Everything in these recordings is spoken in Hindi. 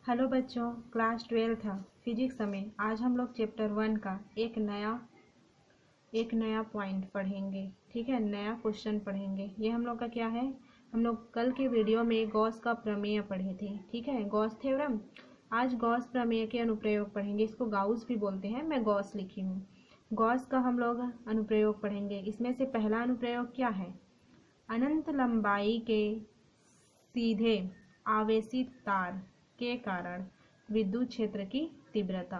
हेलो बच्चों, क्लास 12 फिजिक्स में आज हम लोग चैप्टर 1 का एक नया पॉइंट पढ़ेंगे। ठीक है, नया क्वेश्चन पढ़ेंगे। ये हम लोग का क्या है, हम लोग कल के वीडियो में गॉस का प्रमेय पढ़े थे। ठीक है, गॉस थ्योरम। आज गॉस प्रमेय के अनुप्रयोग पढ़ेंगे। इसको गाउस भी बोलते हैं, मैं गॉस लिखी हूँ। गॉस का हम लोग अनुप्रयोग पढ़ेंगे। इसमें से पहला अनुप्रयोग क्या है, अनंत लंबाई के सीधे आवेशित तार के कारण विद्युत क्षेत्र की तीव्रता।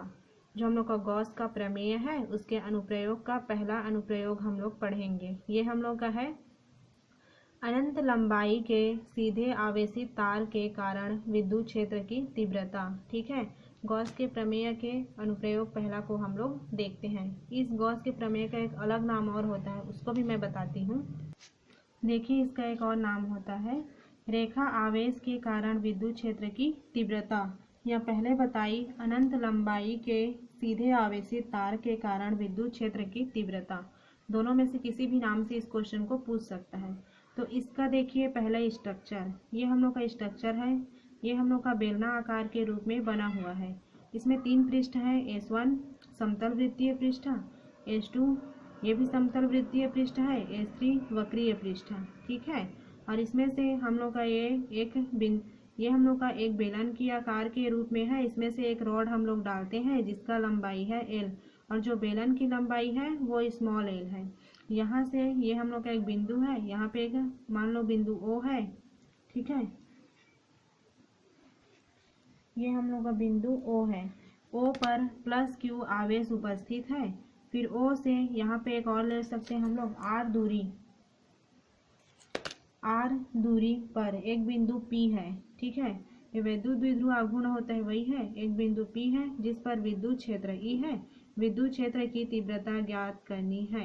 जो हम लोग का गॉस का प्रमेय है उसके अनुप्रयोग का पहला अनुप्रयोग हम लोग पढ़ेंगे। ये हम लोग का है अनंत लंबाई के सीधे आवेशित तार के कारण विद्युत क्षेत्र की तीव्रता। ठीक है, गॉस के प्रमेय के अनुप्रयोग पहला को हम लोग देखते हैं। इस गॉस के प्रमेय का एक अलग नाम और होता है, उसको भी मैं बताती हूँ। देखिए, इसका एक और नाम होता है रेखा आवेश के कारण विद्युत क्षेत्र की तीव्रता। यह पहले बताई अनंत लंबाई के सीधे आवेशित तार के कारण विद्युत क्षेत्र की तीव्रता। दोनों में से किसी भी नाम से इस क्वेश्चन को पूछ सकता है। तो इसका देखिए पहला स्ट्रक्चर, ये हम लोग का स्ट्रक्चर है। ये हम लोग का बेलना आकार के रूप में बना हुआ है। इसमें 3 पृष्ठ है, S1 समतल वृत्तीय पृष्ठ, S2 ये भी समतल वृत्तीय पृष्ठ है, S3 वक्रीय पृष्ठ। ठीक है, और इसमें से हम लोग का ये हम लोग का एक बेलन की आकार के रूप में है। इसमें से एक रॉड हम लोग डालते हैं जिसका लंबाई है L, और जो बेलन की लंबाई है वो स्मॉल l है। यहाँ से ये हम लोग का एक बिंदु है, यहाँ पे एक मान लो बिंदु O है। ठीक है, ये हम लोग का बिंदु O है। O पर प्लस Q आवेश उपस्थित है। फिर O से यहाँ पे एक और ले सकते हैं हम लोग R दूरी पर एक बिंदु P है। ठीक है, ये विद्युत द्विध्रुव आघूर्ण होता है, वही है। एक बिंदु P है जिस पर विद्युत क्षेत्र E है। विद्युत क्षेत्र की तीव्रता ज्ञात करनी है।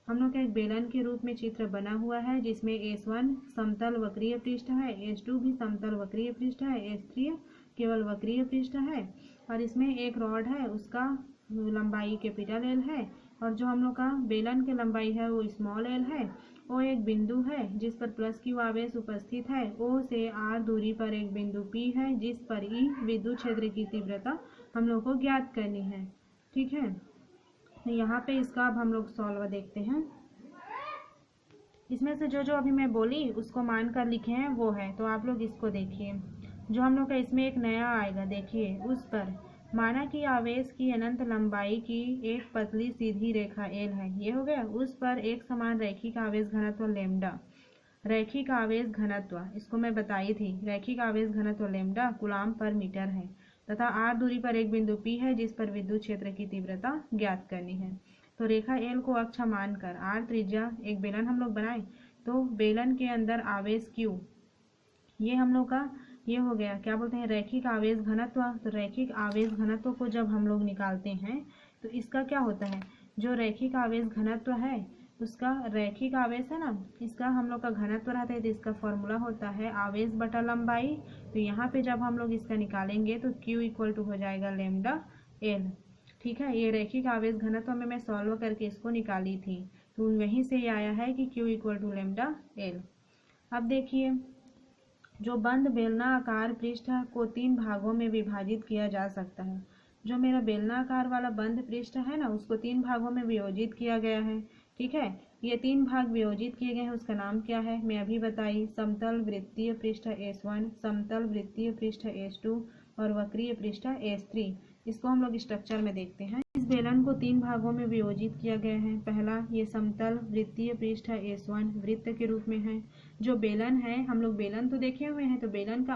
हम लोग का एक बेलन के रूप में चित्र बना हुआ है जिसमें S1 समतल वक्रीय पृष्ठ है, S2 भी समतल वक्रीय पृष्ठ है, S3 केवल वक्रीय पृष्ठ है, और इसमें एक रॉड है, उसका लंबाई कैपिटल L है, और जो हम लोग का बेलन की लंबाई है वो स्मॉल l है। O एक बिंदु है जिस पर प्लस Q आवेश उपस्थित है। O से R दूरी पर एक बिंदु P है जिस पर E विद्युत क्षेत्र की तीव्रता हम लोग को ज्ञात करनी है। ठीक है, यहाँ पे इसका अब हम लोग सॉल्व देखते हैं। इसमें से जो जो अभी मैं बोली उसको मान कर लिखे हैं वो है, तो आप लोग इसको देखिए। जो हम लोग का इसमें एक नया आएगा, देखिए उस पर माना कि आवेश की अनंत लंबाई की एक पतली सीधी रेखा L है, ये हो गया। उस पर एक समान रैखिक आवेश घनत्व लैम्डा, रैखिक आवेश घनत्व इसको मैं बताई थी, रैखिक आवेश घनत्व लैम्डा कूलाम पर मीटर है, तथा R दूरी पर एक बिंदु P है जिस पर विद्युत क्षेत्र की तीव्रता ज्ञात करनी है। तो रेखा L को अक्ष मानकर R त्रिज्या एक बेलन हम लोग बनाए, तो बेलन के अंदर आवेश Q, ये हम लोग का ये हो गया, क्या बोलते हैं, रैखिक आवेश घनत्व। तो रैखिक आवेश घनत्व को जब हम लोग निकालते हैं तो इसका क्या होता है, जो रैखिक आवेश घनत्व है उसका, रैखिक आवेश है ना, इसका हम लोग का घनत्व रहता है, तो इसका फॉर्मूला होता है आवेश बटा लंबाई। तो यहाँ पे जब हम लोग इसका निकालेंगे तो Q इक्वल टू हो जाएगा लैम्डा L। ठीक है, ये रैखिक आवेश घनत्व में मैं सॉल्व करके इसको निकाली थी, तो वहीं से ये आया है कि Q equal to lambda L। अब देखिए, जो बंद बेलनाकार पृष्ठ को 3 भागों में विभाजित किया जा सकता है। जो मेरा बेलनाकार वाला बंद पृष्ठ है ना, उसको 3 भागों में वियोजित किया गया है। ठीक है, ये 3 भाग वियोजित किए गए हैं, उसका नाम क्या है मैं अभी बताई, समतल वृत्तीय पृष्ठ S1, समतल वृत्तीय पृष्ठ S2 और वक्रीय पृष्ठ S3। इसको हम लोग स्ट्रक्चर में देखते हैं। इस बेलन को 3 भागों में वियोजित किया गया है। पहला, ये समतल वृत्तीय पृष्ठ S1 वृत्त के रूप में है। जो बेलन है, हम लोग बेलन तो देखे हुए हैं, तो बेलन का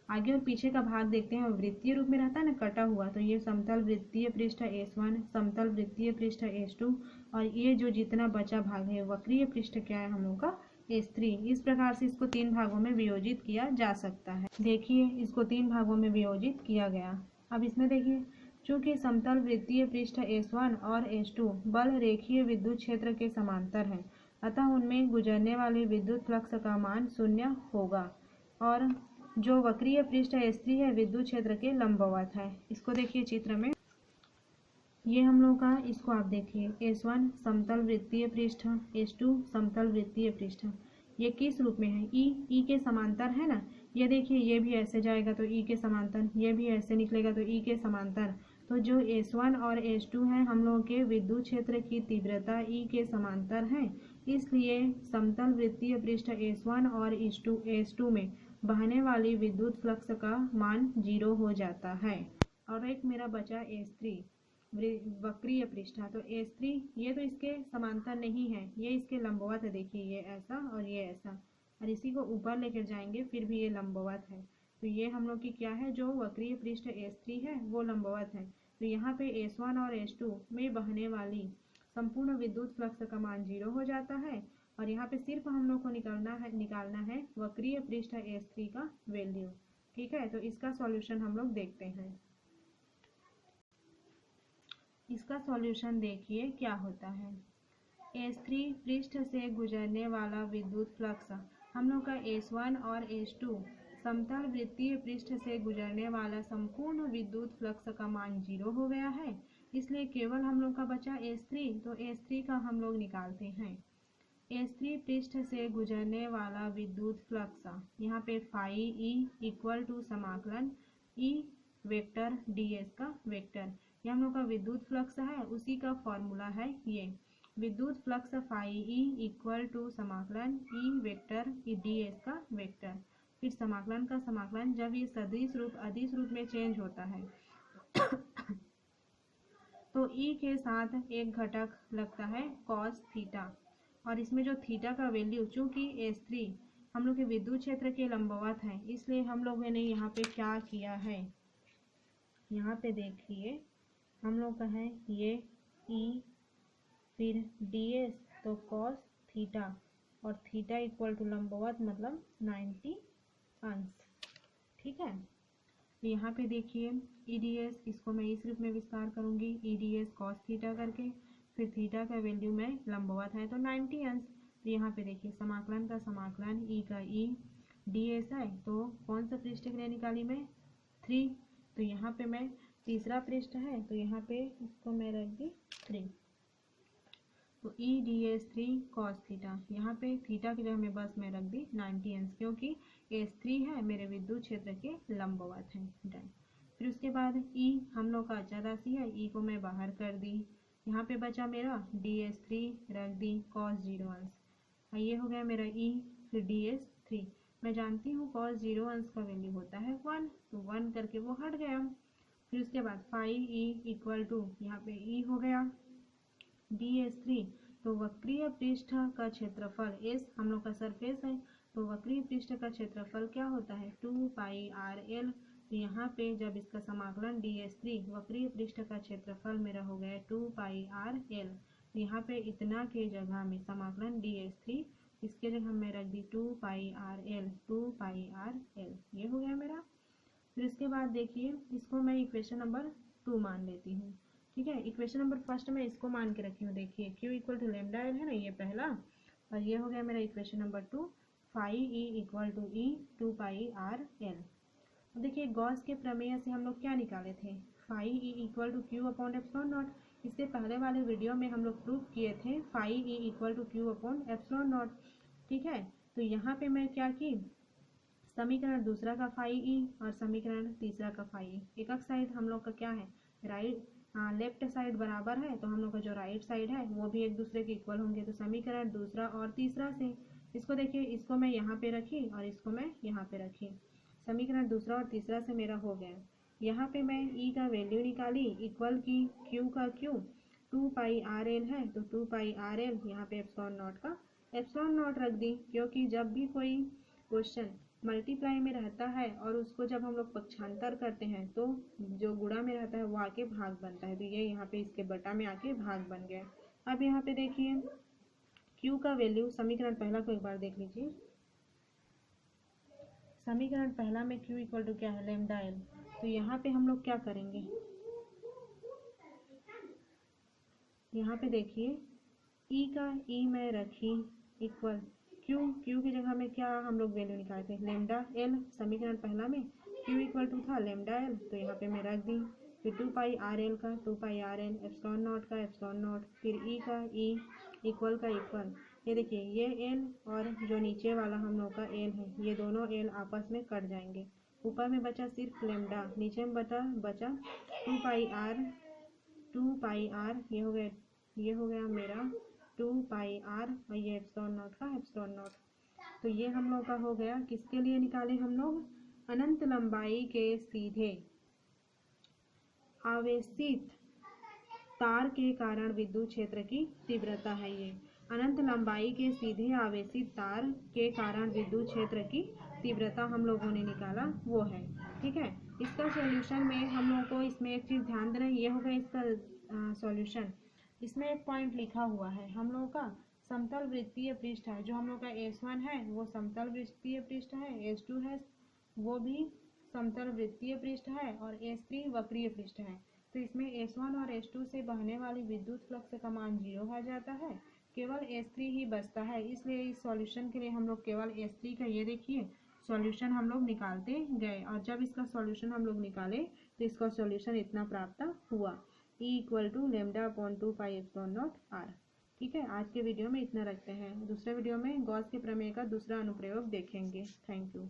आगे और पीछे का भाग देखते हैं, वृत्तीय रूप में रहता है ना, कटा हुआ। तो ये समतल वृत्तीय पृष्ठ S1, समतल वृत्तीय पृष्ठ S2, और ये जो जितना बचा भाग है वक्रीय पृष्ठ क्या है हम लोग का S3। इस प्रकार से इसको 3 भागों में वियोजित किया जा सकता है। देखिए, इसको 3 भागों में वियोजित किया गया। अब इसमें देखिए, चूंकि समतल वृत्तीय पृष्ठ S1 और S2 बल रेखीय विद्युत क्षेत्र के समांतर हैं, अतः उनमें गुजरने वाले विद्युत फ्लक्स का मान 0 होगा, और जो वक्रीय पृष्ठ S3 है विद्युत क्षेत्र के लंबवत है। इसको देखिए चित्र में, ये हम लोग का, इसको आप देखिए, S1 समतल वृत्तीय पृष्ठ, S2 समतल वृत्तीय पृष्ठ, ये किस रूप में है, ई के समांतर है ना, ये देखिए ये भी ऐसे जाएगा तो ई के समांतर, ये भी ऐसे निकलेगा तो ई के समांतर। तो जो S1 और S2 है हम लोगों के विद्युत क्षेत्र की तीव्रता ई के समांतर है, इसलिए समतल वृत्तीय पृष्ठ S1 और S2 में बहने वाली विद्युत फ्लक्स का मान 0 हो जाता है। और एक मेरा बचा S3 वक्रीय पृष्ठ। तो S3 ये तो इसके समांतर नहीं है, ये इसके लंबवत है। देखिए ये ऐसा और ये ऐसा, और इसी को ऊपर लेकर जाएंगे फिर भी ये लंबवत है। तो ये हम लोग की क्या है, जो वक्रीय पृष्ठ S3 है वो लंबवत है। तो यहाँ पे S1 और S2 में बहने वाली संपूर्ण विद्युत फ्लक्स का मान 0 हो जाता है। और यहाँ पे सिर्फ हम लोग को निकालना है वक्रीय पृष्ठ S3 का वैल्यू। ठीक है, तो इसका सॉल्यूशन हम लोग देखते हैं। इसका सॉल्यूशन देखिए क्या होता है। S3 पृष्ठ से गुजरने वाला विद्युत फ्लक्स, हम लोग का S1 और S2 समतल वृत्तीय पृष्ठ से गुजरने वाला संपूर्ण विद्युत फ्लक्स का मान 0 हो गया है, इसलिए केवल हम लोग का बचा S3। तो S3 का हम लोग निकालते हैं। S3 पृष्ठ से गुजरने वाला विद्युत फ्लक्स, यहाँ पे फाई ई इक्वल टू समाकलन ई वेक्टर ds का वेक्टर, ये हम लोग का विद्युत फ्लक्स है, उसी का फॉर्मूला है ये विद्युत flux phi E equal to समाकलन ई वेक्टर ds का वेक्टर। फिर समाकलन का समाकलन जब ये सदिश रूप अदिश रूप में चेंज होता है तो ई के साथ एक घटक लगता है cos थीटा, और इसमें जो थीटा का वैल्यू, चूंकि S3 हम लोग के विद्युत क्षेत्र के लंबवत है, इसलिए हम लोगों ने यहाँ पे क्या किया है, यहाँ पे देखिए हम लोग का है ये E फिर ds, तो cos थीटा, और थीटा इक्वल टू लंबवत मतलब 90 अंश। ठीक है, यहाँ पे देखिए EDS, इसको मैं इस रूप में विस्तार करूँगी EDS cos थीटा करके, फिर थीटा का वैल्यू में लंबवत है तो 90 अंश। तो यहाँ पे देखिए समाकलन का समाकलन E का E ds है, तो कौन सा पृष्ठ के लिए निकाली मैं 3, तो यहाँ पे मैं तीसरा पृष्ठ है तो यहाँ पे इसको मैं रख दी 3, तो EDS 3 cos थीटा, यहाँ पे थीटा की जगह में बस मैं रख दी 90 अंश, क्योंकि S3 है मेरे विद्युत क्षेत्र के लंबवत है। डन। फिर उसके बाद E हम लोग का अचर राशि है, E को मैं बाहर कर दी, यहाँ पे बचा मेरा DS3 रख दी cos 0 अंश, ये हो गया मेरा E। फिर DS3 मैं जानती हूँ cos 0 अंश का वैल्यू होता है 1, तो 1 करके वो हट गया। फिर उसके बाद फाई ई इक्वल टू, यहाँ पे E हो गया DS3, तो वक्रीय पृष्ठ का क्षेत्रफल S हम लोग का सरफेस है, तो वक्रीय पृष्ठ का क्षेत्रफल क्या होता है 2 पाई RL। तो यहाँ पे जब इसका समाकलन DS3 वक्रीय पृष्ठ का क्षेत्रफल मेरा हो गया 2 पाई RL, तो यहाँ पे इतना के जगह में समाकलन DS3, इसके जगह मैं रख दी 2 पाई RL, 2 पाई RL, ये हो गया मेरा। फिर इसके बाद देखिए इसको मैं इक्वेशन नंबर 2 मान लेती हूँ। ठीक है, इक्वेशन नंबर फर्स्ट में इसको मान के रखी हूँ। देखिए Q equal to lambda L है ना, ये पहला, और ये हो गया मेरा equation number 2 phi E equal to E 2 pi r L. देखिए गॉस के प्रमेय से हम लोग क्या निकाले थे, phi E equal to Q upon epsilon naught. इससे पहले वाले वीडियो में हम लोग प्रूफ किए थे phi E equal to Q upon epsilon naught. ठीक है, तो यहाँ पे मैं क्या की, समीकरण दूसरा का फाई ई और समीकरण तीसरा का फाई ई, एक साइड हम लोग का क्या है राइट, लेफ्ट साइड बराबर है, तो हम लोग का जो राइट साइड है वो भी एक दूसरे के इक्वल होंगे। तो समीकरण दूसरा और तीसरा से इसको देखिए, इसको मैं यहाँ पे रखी और इसको मैं यहाँ पे रखी, समीकरण दूसरा और तीसरा से मेरा हो गया। यहाँ पे मैं E का वैल्यू निकाली इक्वल की Q का Q 2 पाई आर एल है, तो 2 पाई आर एल यहाँ पे एप्सिलॉन नॉट का एप्सिलॉन नॉट रख दी, क्योंकि जब भी कोई क्वेश्चन मल्टीप्लाई में रहता है और उसको जब हम लोग पक्षांतर करते हैं तो जो गुणा में रहता है वो आके भाग बनता है, तो ये यहाँ पे इसके बटा में आके भाग बन गया। अब यहाँ पे देखिए Q का वैल्यू, समीकरण पहला को एक बार देख लीजिए, समीकरण पहला में Q इक्वल टू क्या है लेमडा एल, तो यहाँ पे हम लोग क्या करेंगे, यहाँ पे देखिए E का E में रखी इक्वल Q की जगह में क्या हम लोग वैल्यू निकाले थे लेमडा एल, समीकरण पहला में Q इक्वल टू था लेमडा एल, तो यहाँ पे मैं रख दी। फिर 2 पाई आर एल का 2 pi r L, epsilon not का एप्सिलॉन नॉट, फिर E का E इक्वल का इक्वल ये देखिए ये एल और जो नीचे वाला हम लोग का एल है, ये दोनों एल आपस में कट जाएंगे। ऊपर में बचा सिर्फ लेमडा, नीचे में बचा 2 पाई आर, ये हो गया मेरा 2 पाई आर और ये एप्सिलॉन नॉट का एप्सिलॉन नॉट। तो ये हम लोग का हो गया। किसके लिए निकाले हम लोग? अनंत लंबाई के सीधे आवेशित तार के कारण विद्युत क्षेत्र की तीव्रता है। ये अनंत लंबाई के सीधे आवेशित तार के कारण विद्युत क्षेत्र की तीव्रता हम लोगों ने निकाला, वो है। ठीक है, इसका सॉल्यूशन में हम लोगों को इसमें एक चीज़ ध्यान देना, ये होगा इसका सॉल्यूशन। इसमें एक पॉइंट लिखा हुआ है हम लोगों का समतल वृत्तीय पृष्ठ है। जो हम लोग का S1 है वो समतल वृत्तीय पृष्ठ है, S2 है वो भी समतल वृत्तीय पृष्ठ है और S3 वक्रीय पृष्ठ है। तो इसमें S1 और S2 से बहने वाली विद्युत फ्लक्स का मान 0 हो जाता है, केवल S3 ही बचता है। इसलिए इस सॉल्यूशन के लिए हम लोग केवल S3 का ये देखिए सॉल्यूशन हम लोग निकालते गए, और जब इसका सॉल्यूशन हम लोग निकाले तो इसका सॉल्यूशन इतना प्राप्त हुआ, E = λ/2 pi epsilon naught r। ठीक है, आज के वीडियो में इतना रखते हैं। दूसरे वीडियो में गॉस के प्रमेय का दूसरा अनुप्रयोग देखेंगे। Thank you.